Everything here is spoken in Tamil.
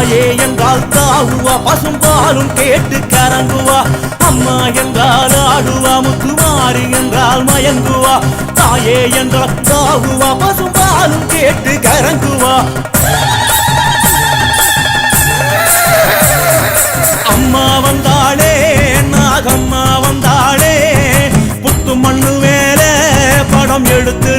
தாயே என்றால் தாவுவா பசும்பாலும் கேட்டு கரங்குவா அம்மா என்றால் ஆடுவா முத்துமாரி என்றால் மயங்குவா தாயே என்றால் தாவுவா பசும்பாலும் கேட்டு கரங்குவா அம்மா வந்தாளே நாகம்மா வந்தாளே புத்து மண்ணு மேலே படம் எடுத்து